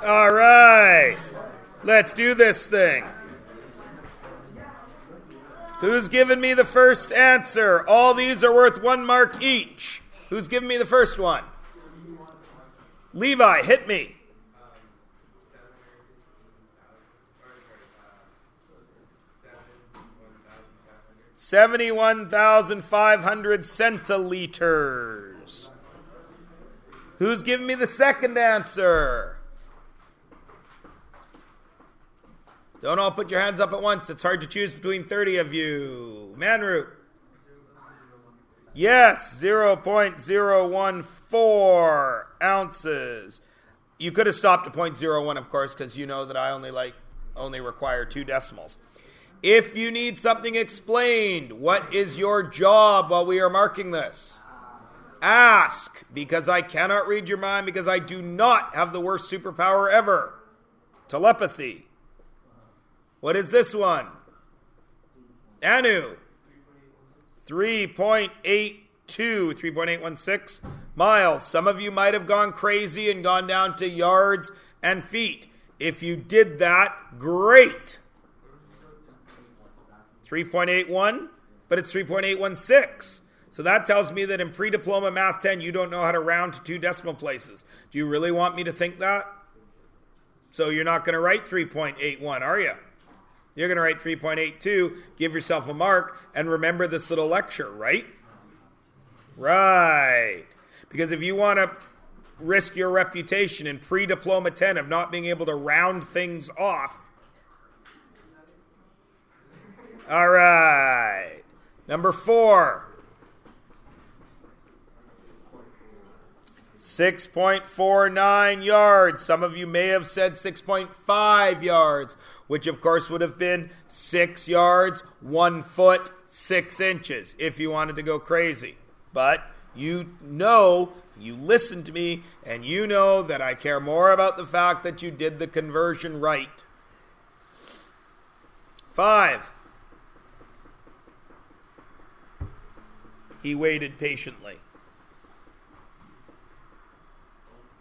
All right. Let's do this thing. Who's given me the first answer? All these are worth 1 mark each. Who's given me the first one? Levi, hit me. 71,500 centiliters. Who's giving me the second answer? Don't all put your hands up at once. It's hard to choose between 30 of you. Manroot. Yes, 0.014 ounces. You could have stopped at 0.01, of course, because you know that I only require 2 decimals. If you need something explained, what is your job while we are marking this? Ask, because I cannot read your mind, because I do not have the worst superpower ever. Telepathy. What is this one? Anu. 3.816 miles. Some of you might have gone crazy and gone down to yards and feet. If you did that, great. 3.81, but it's 3.816. So that tells me that in pre-diploma Math 10, you don't know how to round to 2 decimal places. Do you really want me to think that? So you're not going to write 3.81, are you? You're going to write 3.82, give yourself a mark, and remember this little lecture, right? Right. Because if you want to risk your reputation in pre-diploma 10 of not being able to round things off, all right. Number 4. 6.49 yards. Some of you may have said 6.5 yards, which of course would have been 6 yards, 1 foot, 6 inches, if you wanted to go crazy. But you know, you listen to me, and you know that I care more about the fact that you did the conversion right. 5. He waited patiently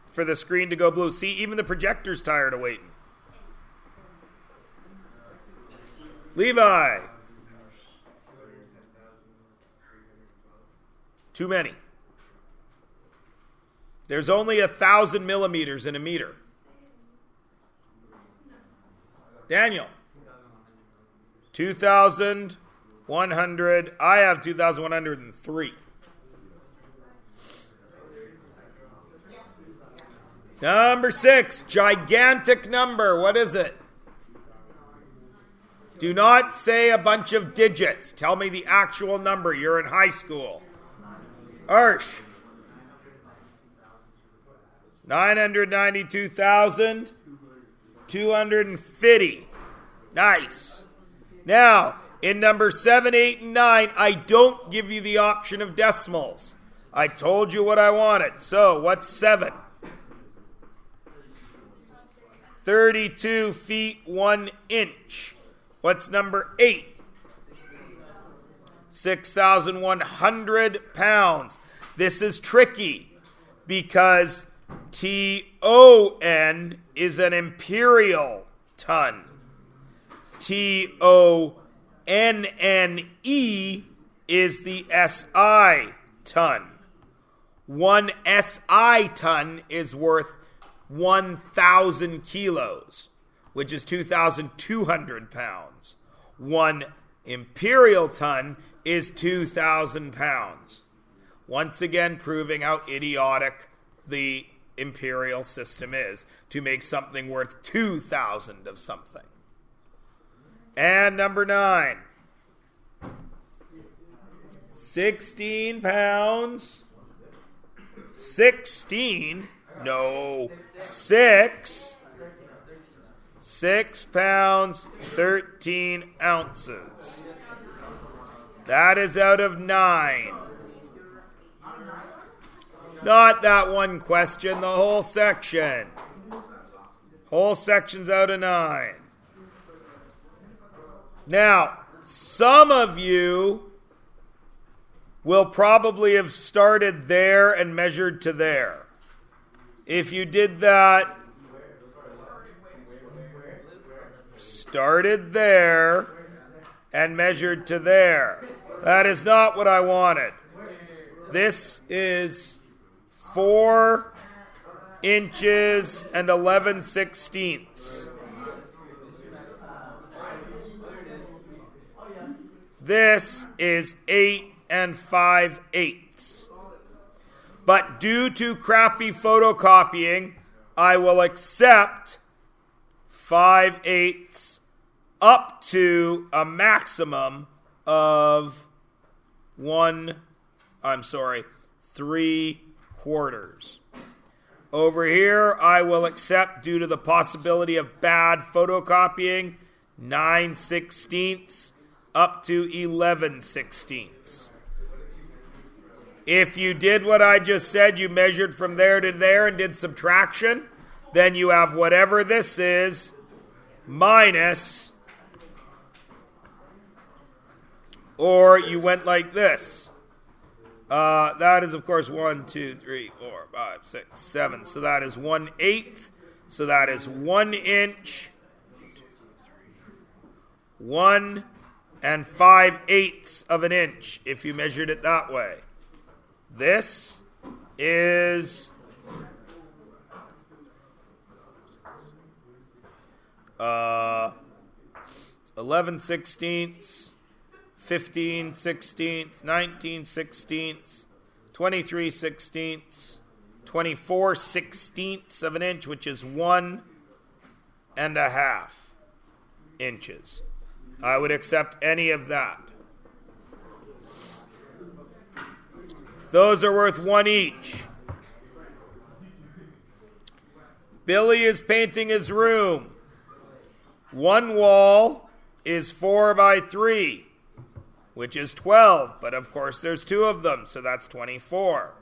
for the screen to go blue. See, even the projector's tired of waiting. Levi. Too many. There's only 1,000 millimeters in a meter. Daniel. 2,100. I have 2,103. Number 6, gigantic number. What is it? Do not say a bunch of digits. Tell me the actual number. You're in high school. Arsh. 992,250. Nice. Now, in number 7, 8, and 9, I don't give you the option of decimals. I told you what I wanted. So, what's 7? 32 feet 1 inch. What's number 8? 6,100 pounds. This is tricky because TON is an imperial ton. TONNE is the SI ton. 1 SI ton is worth 1,000 kilos, which is 2,200 pounds. 1 imperial ton is 2,000 pounds. Once again, proving how idiotic the imperial system is to make something worth 2,000 of something. And number 9. 16 pounds. 16? No. 6. 6 pounds, 13 ounces. That is out of 9. Not that one question, the whole section. Whole section's out of 9. Now, some of you will probably have started there and measured to there. If you did that, started there and measured to there. That is not what I wanted. This is 4 inches and 11/16. This is 8 5/8. But due to crappy photocopying, I will accept 5/8 up to a maximum of 3/4. Over here, I will accept, due to the possibility of bad photocopying, 9/16 up to 11/16. If you did what I just said, you measured from there to there and did subtraction, then you have whatever this is minus, or you went like this. That is, of course, 1, 2, 3, 4, 5, 6, 7. So that is 1/8. So that is 1 inch, 1 5/8 of an inch, if you measured it that way. This is 11/16, 15/16, 19/16, 23/16, 24/16 of an inch, which is 1.5 inches. I would accept any of that. Those are worth 1 each. Billy is painting his room. One wall is 4 by 3, which is 12, but of course there's 2 of them, so that's 24.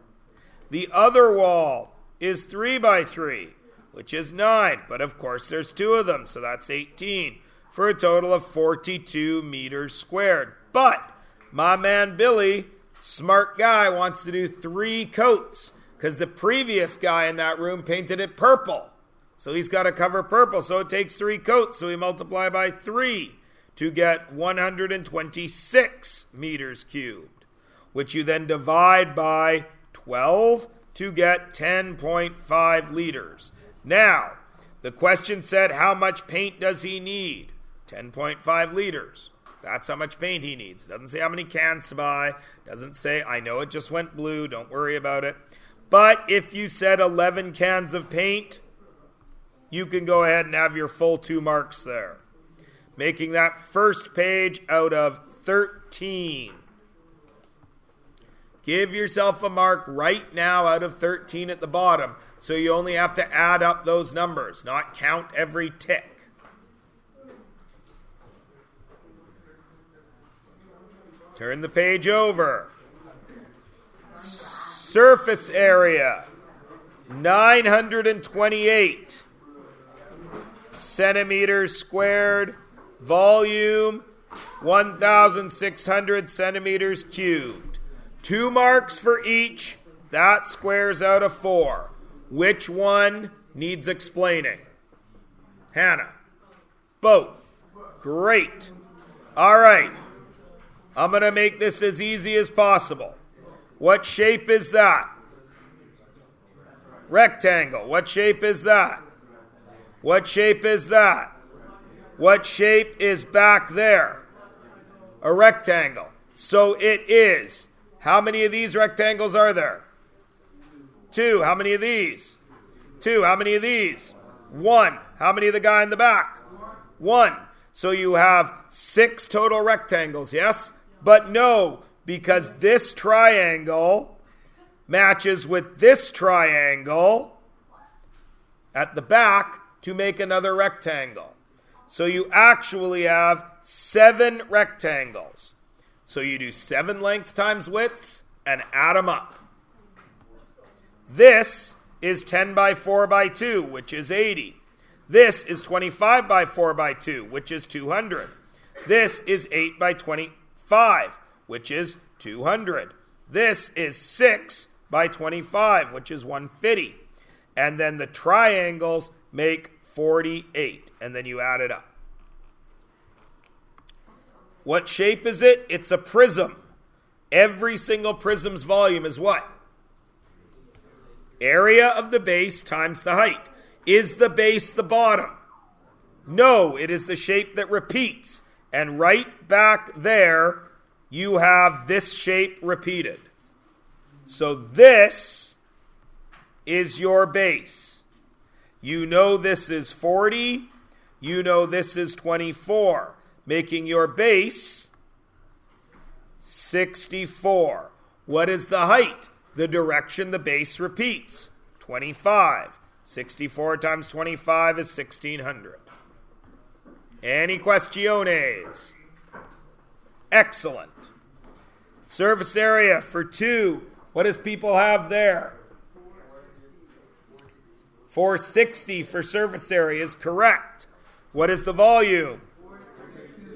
The other wall is 3 by 3, which is 9, but of course there's 2 of them, so that's 18, for a total of 42 meters squared. But my man Billy, smart guy, wants to do 3 coats, because the previous guy in that room painted it purple. So he's got to cover purple, so it takes 3 coats, so we multiply by 3 to get 126 meters cubed, which you then divide by 12 to get 10.5 liters. Now, the question said, how much paint does he need? 10.5 liters. That's how much paint he needs. Doesn't say how many cans to buy. Doesn't say, I know it just went blue, don't worry about it. But if you said 11 cans of paint, you can go ahead and have your full 2 marks there, making that first page out of 13. Give yourself a mark right now out of 13 at the bottom, so you only have to add up those numbers, not count every tick. Turn the page over. Surface area, 928 centimeters squared. Volume, 1,600 centimeters cubed. 2 marks for each. That squares out a 4. Which one needs explaining? Hannah. Both. Great. All right. I'm going to make this as easy as possible. What shape is that? Rectangle. What shape is that? What shape is that? What shape is back there? A rectangle. So it is. How many of these rectangles are there? 2. How many of these? 2. How many of these? 1. How many of the guy in the back? 1. So you have 6 total rectangles, yes? But no, because this triangle matches with this triangle at the back to make another rectangle. So you actually have 7 rectangles. So you do 7 length times widths and add them up. This is 10 by 4 by 2, which is 80. This is 25 by 4 by 2, which is 200. This is 8 by 25, which is 200. This is 6 by 25, which is 150. And then the triangles make 48, and then you add it up. What shape is it? It's a prism. Every single prism's volume is what? Area of the base times the height. Is the base the bottom? No, it is the shape that repeats. And right back there, you have this shape repeated. So this is your base. You know this is 40. You know this is 24. Making your base 64. What is the height? The direction the base repeats. 25. 64 times 25 is 1600. Any questiones? Excellent. Surface area for 2. What does people have there? 460 for surface area is correct. What is the volume?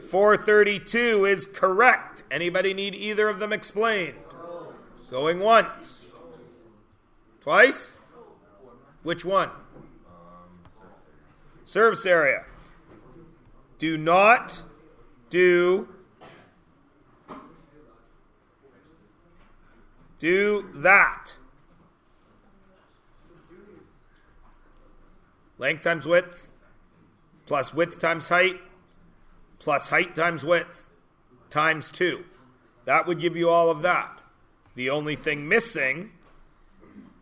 432 is correct. Anybody need either of them explained? Going once. Twice? Which one? Surface area. Do not do that. Length times width plus width times height plus height times width times 2. That would give you all of that. The only thing missing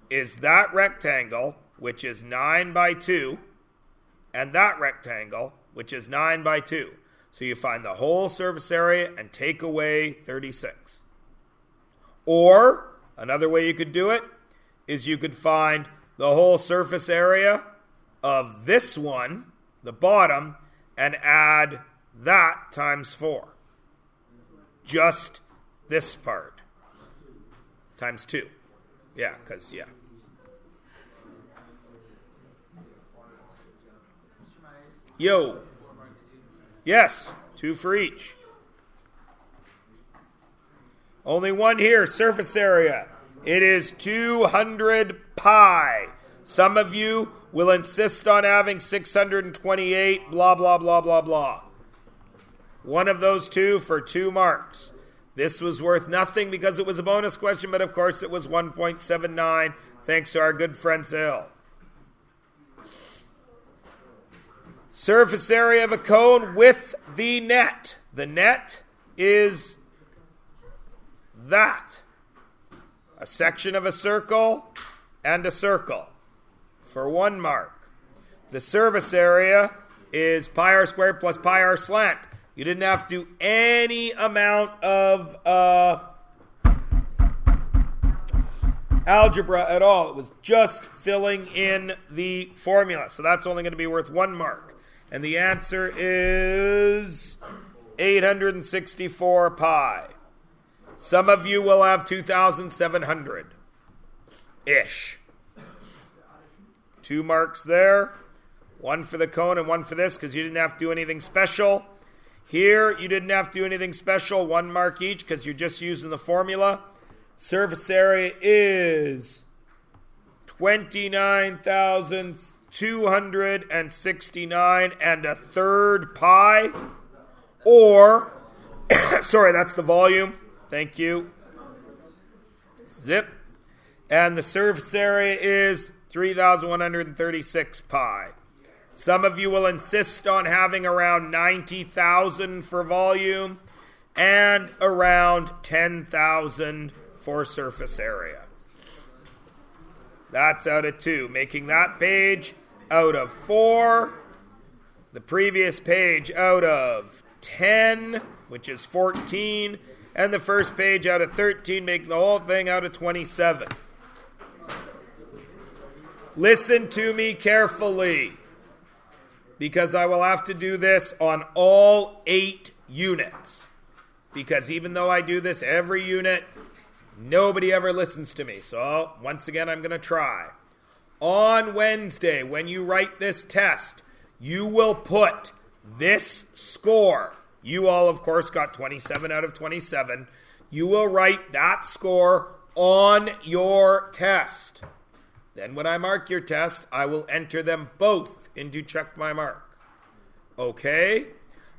is that rectangle, which is 9 by 2, and that rectangle, which is 9 by 2. So you find the whole surface area and take away 36. Or, another way you could do it is you could find the whole surface area of this one, the bottom, and add that times 4. Just this part. Times 2. Yeah, because, yeah. Yo. Yes, 2 for each. Only one here, surface area. It is 200 pi. Some of you will insist on having 628, blah, blah, blah, blah, blah. One of those two for 2 marks. This was worth nothing because it was a bonus question, but of course it was 1.79, thanks to our good friend Sale. Surface area of a cone with the net. The net is that. A section of a circle and a circle for 1 mark. The surface area is pi r squared plus pi r slant. You didn't have to do any amount of algebra at all. It was just filling in the formula. So that's only going to be worth 1 mark. And the answer is 864 pi. Some of you will have 2,700-ish. 2 marks there. 1 for the cone and 1 for this because you didn't have to do anything special. Here, you didn't have to do anything special. 1 mark each because you're just using the formula. Surface area is 29,269 and a third pi. Or, sorry, that's the volume. Thank you. Zip. And the surface area is 3,136 pi. Some of you will insist on having around 90,000 for volume and around 10,000 for surface area. That's out of 2, making that page out of 4. The previous page out of 10, which is 14. And the first page out of 13, making the whole thing out of 27. Listen to me carefully, because I will have to do this on all 8 units. Because even though I do this every unit, nobody ever listens to me. So once again, I'm going to try. On Wednesday, when you write this test, you will put this score. You all, of course, got 27 out of 27. You will write that score on your test. Then when I mark your test, I will enter them both into Check My Mark. Okay?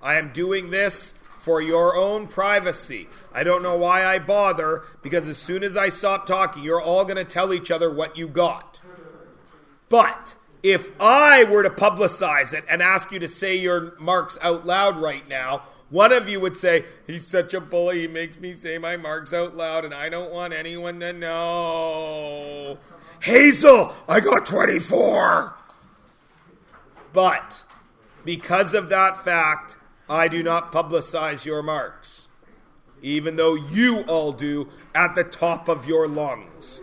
I am doing this for your own privacy. I don't know why I bother, because as soon as I stop talking, you're all going to tell each other what you got. But if I were to publicize it and ask you to say your marks out loud right now, one of you would say, he's such a bully, he makes me say my marks out loud, and I don't want anyone to know. Hazel, I got 24. But because of that fact, I do not publicize your marks, even though you all do at the top of your lungs.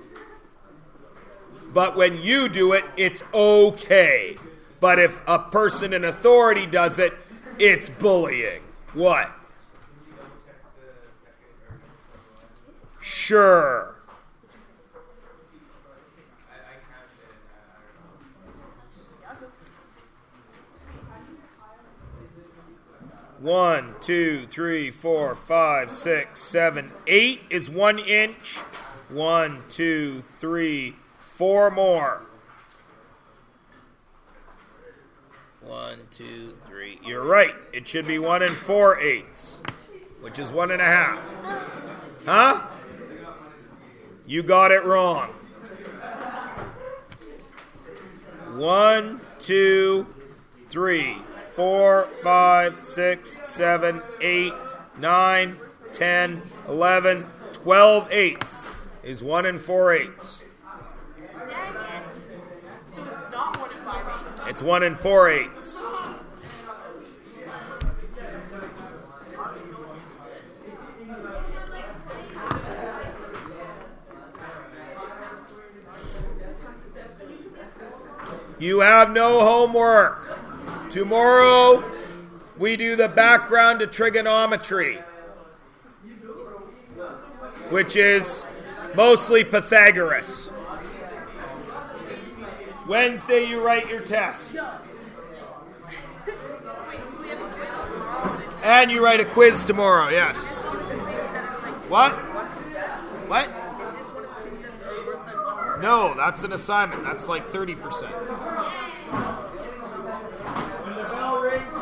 But when you do it, it's okay. But if a person in authority does it, it's bullying. What? Sure. One, 2, 3, 4, 5, 6, 7, 8 is 1 inch. 1, 2, 3, 4 more. 1, 2, 3. You're right. It should be 1 4/8, which is 1.5. Huh? You got it wrong. 1, 2, 3, 4, 5, 6, 7, 8, 9, 10, 11, 12 eighths is 1 4/8. It's 1 4/8. You have no homework. Tomorrow, we do the background to trigonometry, which is mostly Pythagoras. Wednesday, you write your test. And you write a quiz tomorrow, yes. What? What? No, that's an assignment. That's like 30%. When the bell rings,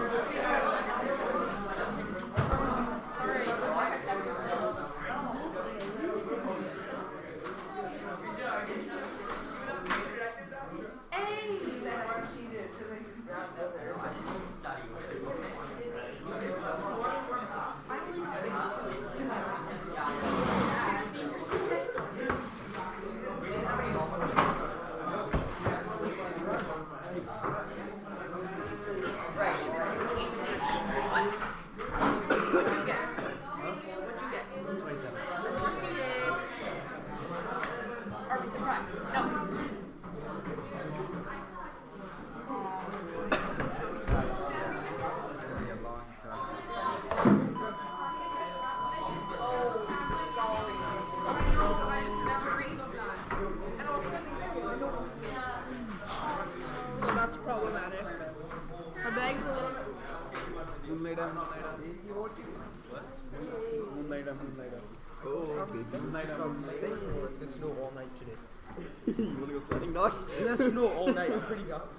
problematic. Our bag's a little bit... Moonlight up. Oh, Moonlight up. It's gonna snow all night today. You wanna go sledding, dog? It's gonna snow all night. I'm pretty up.